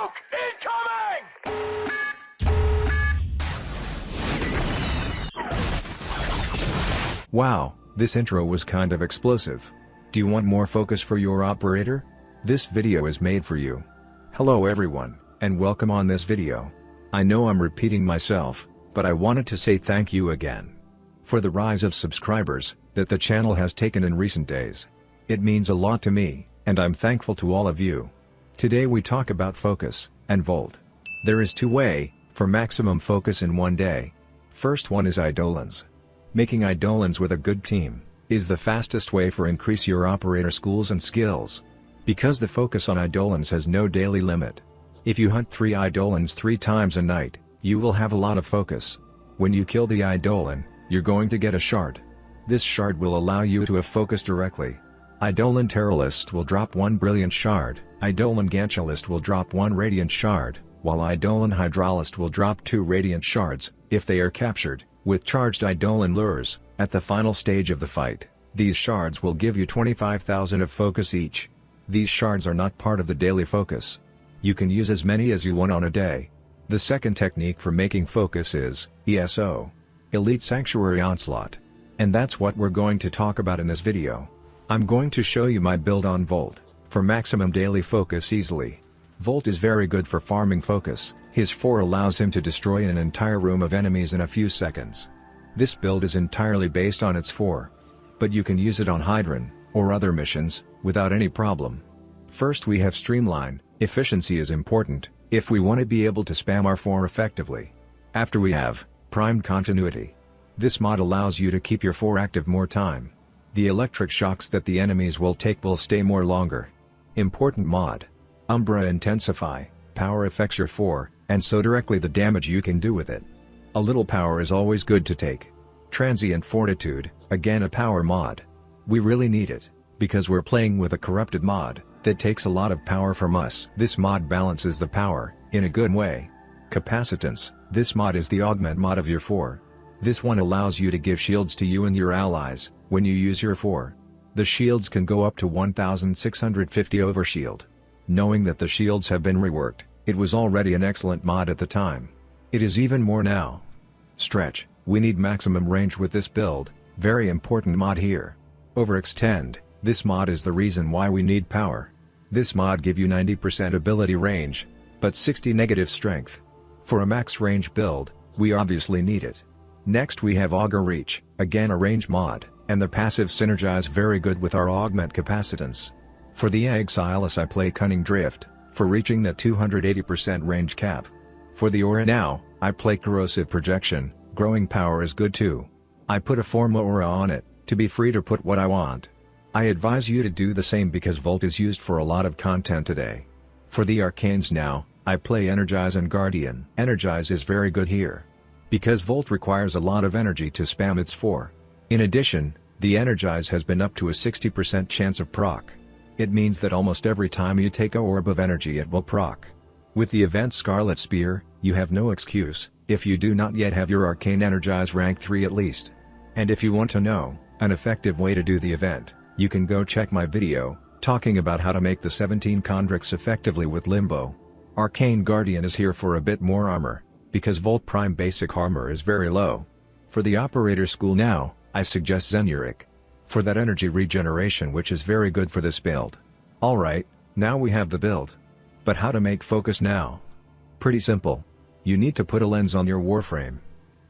Smoke incoming! Wow, this intro was kind of explosive. Do you want more focus for your operator? This video is made for you. Hello everyone, and welcome on this video. I know I'm repeating myself, but I wanted to say thank you again for the rise of subscribers that the channel has taken in recent days. It means a lot to me, and I'm thankful to all of you. Today we talk about focus and Volt. There is two ways for maximum focus in one day. First one is Eidolons. Making Eidolons with a good team is the fastest way for increase your operator skills and skills. Because the focus on Eidolons has no daily limit. If you hunt 3 Eidolons 3 times a night, you will have a lot of focus. When you kill the Eidolon, you're going to get a shard. This shard will allow you to have focus directly. Eidolon Terrorist will drop 1 brilliant shard, Eidolon Ganchalist will drop 1 radiant shard, while Eidolon Hydralist will drop 2 radiant shards, if they are captured with charged Eidolon lures, at the final stage of the fight. These shards will give you 25,000 of focus each. These shards are not part of the daily focus. You can use as many as you want on a day. The second technique for making focus is ESO. Elite Sanctuary Onslaught. And that's what we're going to talk about in this video. I'm going to show you my build on Volt, for maximum daily focus easily. Volt is very good for farming focus. His 4 allows him to destroy an entire room of enemies in a few seconds. This build is entirely based on its 4. But you can use it on Hydron, or other missions, without any problem. First we have Streamline. Efficiency is important, if we want to be able to spam our 4 effectively. After we have Primed Continuity. This mod allows you to keep your 4 active more time. The electric shocks that the enemies will take will stay more longer. Important mod. Umbra Intensify. Power affects your 4, and so directly the damage you can do with it. A little power is always good to take. Transient Fortitude, again a power mod. We really need it, because we're playing with a corrupted mod that takes a lot of power from us. This mod balances the power, in a good way. Capacitance, this mod is the augment mod of your 4. This one allows you to give shields to you and your allies, when you use your 4. The shields can go up to 1650 overshield. Knowing that the shields have been reworked, it was already an excellent mod at the time. It is even more now. Stretch, we need maximum range with this build, very important mod here. Overextend, this mod is the reason why we need power. This mod give you 90% ability range, but 60 negative strength. For a max range build, we obviously need it. Next we have Augur Reach, again a range mod, and the passive synergize very good with our augment capacitance. For the Exilus I play Cunning Drift, for reaching that 280% range cap. For the Aura now, I play Corrosive Projection, growing power is good too. I put a Forma Aura on it, to be free to put what I want. I advise you to do the same because Volt is used for a lot of content today. For the Arcanes now, I play Energize and Guardian. Energize is very good here. Because Volt requires a lot of energy to spam its 4. In addition, the Energize has been up to a 60% chance of proc. It means that almost every time you take a orb of energy it will proc. With the event Scarlet Spear, you have no excuse, if you do not yet have your Arcane Energize rank 3 at least. And if you want to know an effective way to do the event, you can go check my video, talking about how to make the 17 Condrix effectively with Limbo. Arcane Guardian is here for a bit more armor, because Volt Prime basic armor is very low. For the Operator School now, I suggest Zenuric. For that energy regeneration which is very good for this build. Alright, now we have the build. But how to make focus now? Pretty simple. You need to put a lens on your Warframe.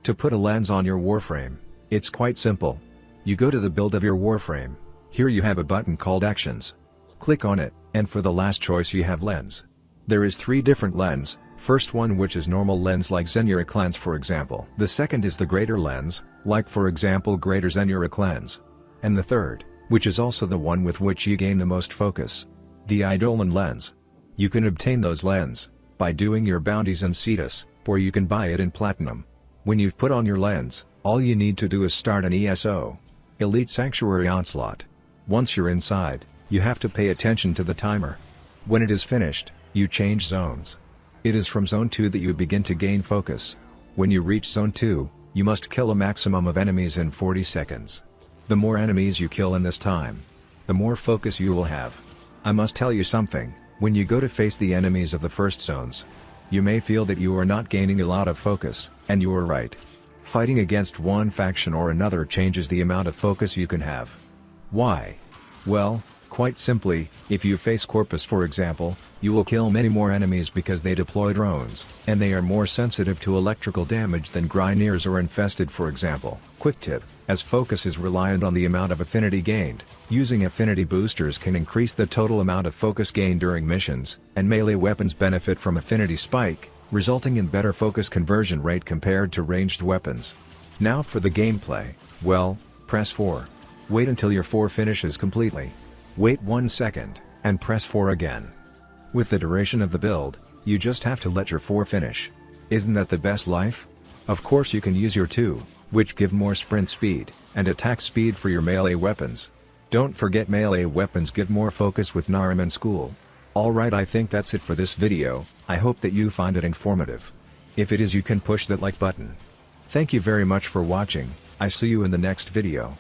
To put a lens on your Warframe, it's quite simple. You go to the build of your Warframe. Here you have a button called Actions. Click on it, and for the last choice you have Lens. There is 3 different lens. First one which is normal lens like Zenuric lens for example. The second is the greater lens, like for example greater Zenuric lens. And the third, which is also the one with which you gain the most focus. The Eidolon lens. You can obtain those lens by doing your bounties in Cetus, or you can buy it in Platinum. When you've put on your lens, all you need to do is start an ESO. Elite Sanctuary Onslaught. Once you're inside, you have to pay attention to the timer. When it is finished, you change zones. It is from Zone 2 that you begin to gain focus. When you reach Zone 2, you must kill a maximum of enemies in 40 seconds. The more enemies you kill in this time, the more focus you will have. I must tell you something, When you go to face the enemies of the first zones, you may feel that you are not gaining a lot of focus, and you are right. Fighting against one faction or another changes the amount of focus you can have. Why? Well, quite simply, if you face Corpus for example, you will kill many more enemies because they deploy drones, and they are more sensitive to electrical damage than Grinders or Infested for example. Quick tip, as focus is reliant on the amount of affinity gained, using affinity boosters can increase the total amount of focus gained during missions, and melee weapons benefit from affinity spike, resulting in better focus conversion rate compared to ranged weapons. Now for the gameplay, well, press 4. Wait until your 4 finishes completely. Wait 1 second, and press 4 again. With the duration of the build, you just have to let your 4 finish. Isn't that the best life? Of course you can use your 2, which give more sprint speed, and attack speed for your melee weapons. Don't forget melee weapons give more focus with Narim and School. Alright, I think that's it for this video. I hope that you find it informative. If it is, you can push that like button. Thank you very much for watching. I see you in the next video.